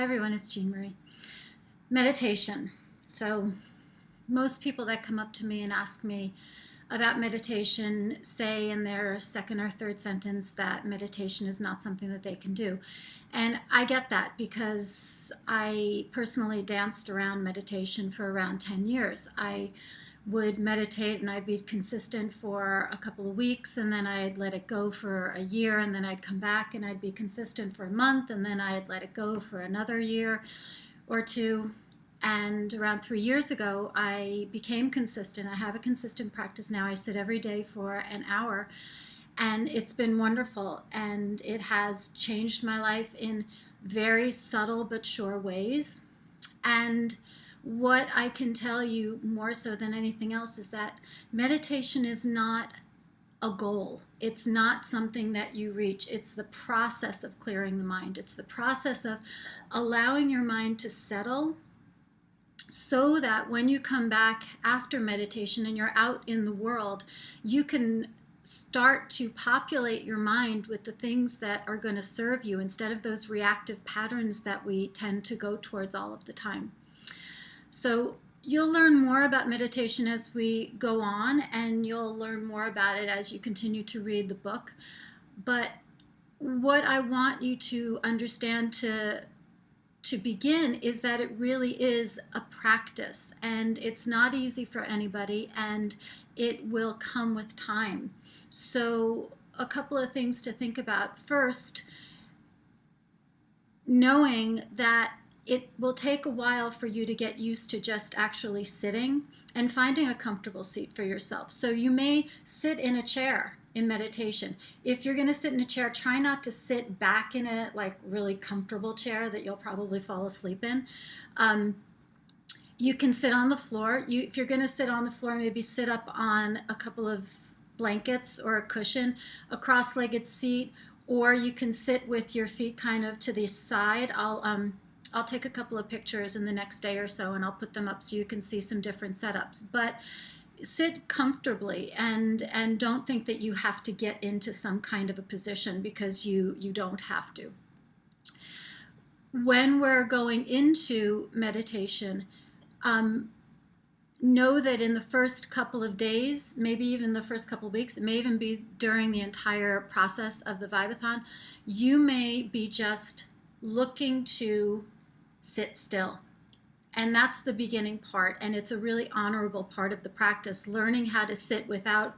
Hi everyone, it's Jean Marie. Meditation. So most people that come up to me and ask me about meditation say in their second or third sentence that meditation is not something that they can do. And I get that because I personally danced around meditation for around 10 years. I would meditate and I'd be consistent for a couple of weeks, and then I'd let it go for a year, and then I'd come back and I'd be consistent for a month, and then I'd let it go for another year or two. And around 3 years ago, I became consistent. I have a consistent practice now. I sit every day for an hour, and it's been wonderful. And it has changed my life in very subtle but sure ways. And what I can tell you more so than anything else is that meditation is not a goal. It's not something that you reach. It's the process of clearing the mind. It's the process of allowing your mind to settle so that when you come back after meditation and you're out in the world, you can start to populate your mind with the things that are going to serve you instead of those reactive patterns that we tend to go towards all of the time. So you'll learn more about meditation as we go on, and you'll learn more about it as you continue to read the book. But what I want you to understand to begin is that it really is a practice, and it's not easy for anybody, and it will come with time. So a couple of things to think about. First, knowing that it will take a while for you to get used to just actually sitting and finding a comfortable seat for yourself. So you may sit in a chair in meditation. If you're going to sit in a chair, try not to sit back in a really comfortable chair that you'll probably fall asleep in. You can sit on the floor. If you're going to sit on the floor, maybe sit up on a couple of blankets or a cushion, a cross-legged seat, or you can sit with your feet kind of to the side. I'll take a couple of pictures in the next day or so, and I'll put them up so you can see some different setups. But sit comfortably, and don't think that you have to get into some kind of a position, because you don't have to. When we're going into meditation, know that in the first couple of days, maybe even the first couple of weeks, it may even be during the entire process of the Vibe-a-Thon, you may be just looking to sit still. And that's the beginning part, and it's a really honorable part of the practice, learning how to sit without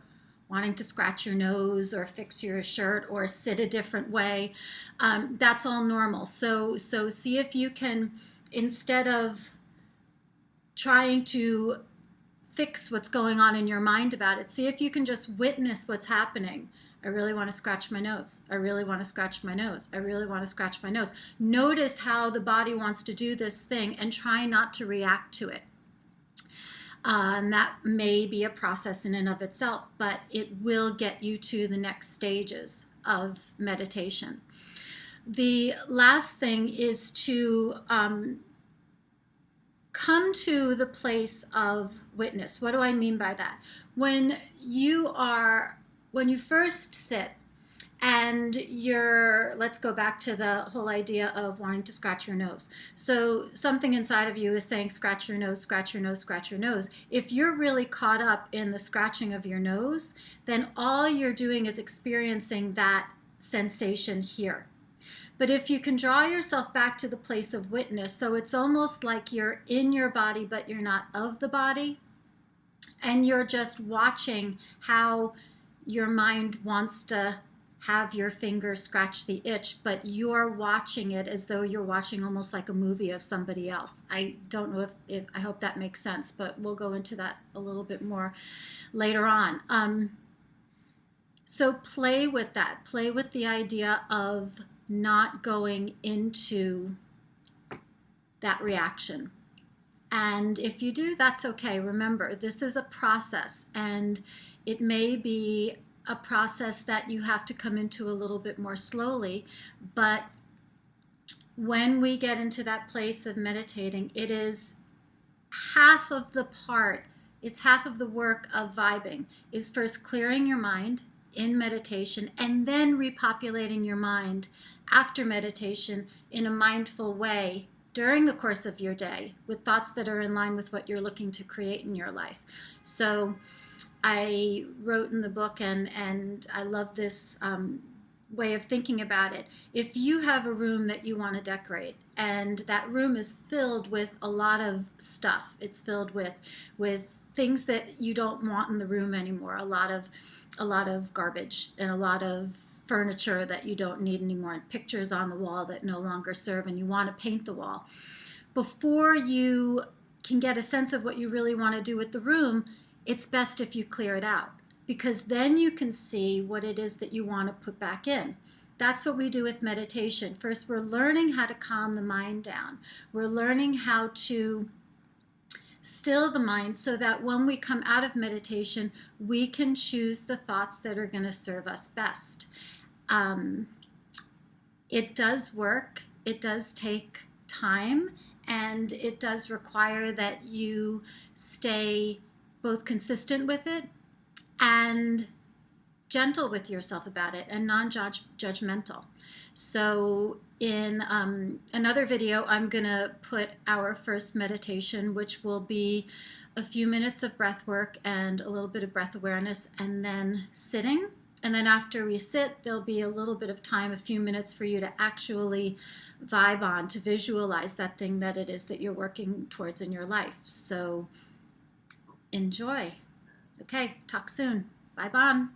wanting to scratch your nose or fix your shirt or sit a different way. That's all normal. So see if you can, instead of trying to fix what's going on in your mind about it, see if you can just witness what's happening. I really want to scratch my nose. I really want to scratch my nose. I really want to scratch my nose. Notice how the body wants to do this thing and try not to react to it. And that may be a process in and of itself, but it will get you to the next stages of meditation. The last thing is to come to the place of witness. What do I mean by that? When you first sit and let's go back to the whole idea of wanting to scratch your nose. So something inside of you is saying, scratch your nose, scratch your nose, scratch your nose. If you're really caught up in the scratching of your nose, then all you're doing is experiencing that sensation here. But if you can draw yourself back to the place of witness, so it's almost like you're in your body, but you're not of the body, and you're just watching how your mind wants to have your finger scratch the itch, but you're watching it as though you're watching almost like a movie of somebody else. I don't know if I hope that makes sense, but we'll go into that a little bit more later on. So play with that. Play with the idea of not going into that reaction. And if you do, that's okay. Remember, this is a process, and it may be a process that you have to come into a little bit more slowly, but when we get into that place of meditating, it is half of the part, it's half of the work of vibing, is first clearing your mind in meditation and then repopulating your mind after meditation in a mindful way during the course of your day with thoughts that are in line with what you're looking to create in your life. So I wrote in the book, and I love this way of thinking about it. If you have a room that you want to decorate, and that room is filled with a lot of stuff, it's filled with things that you don't want in the room anymore, a lot of garbage and a lot of furniture that you don't need anymore, and pictures on the wall that no longer serve, and you want to paint the wall. Before you can get a sense of what you really want to do with the room, it's best if you clear it out, because then you can see what it is that you want to put back in. That's what we do with meditation. First, we're learning how to calm the mind down. We're learning how to still the mind so that when we come out of meditation, we can choose the thoughts that are going to serve us best. It does work. It does take time, and it does require that you stay both consistent with it and gentle with yourself about it, and non-judgmental. So in another video, I'm going to put our first meditation, which will be a few minutes of breath work and a little bit of breath awareness, and then sitting. And then after we sit, there'll be a little bit of time, a few minutes, for you to actually vibe on, to visualize that thing that it is that you're working towards in your life. So enjoy. Okay, talk soon. Vibe on.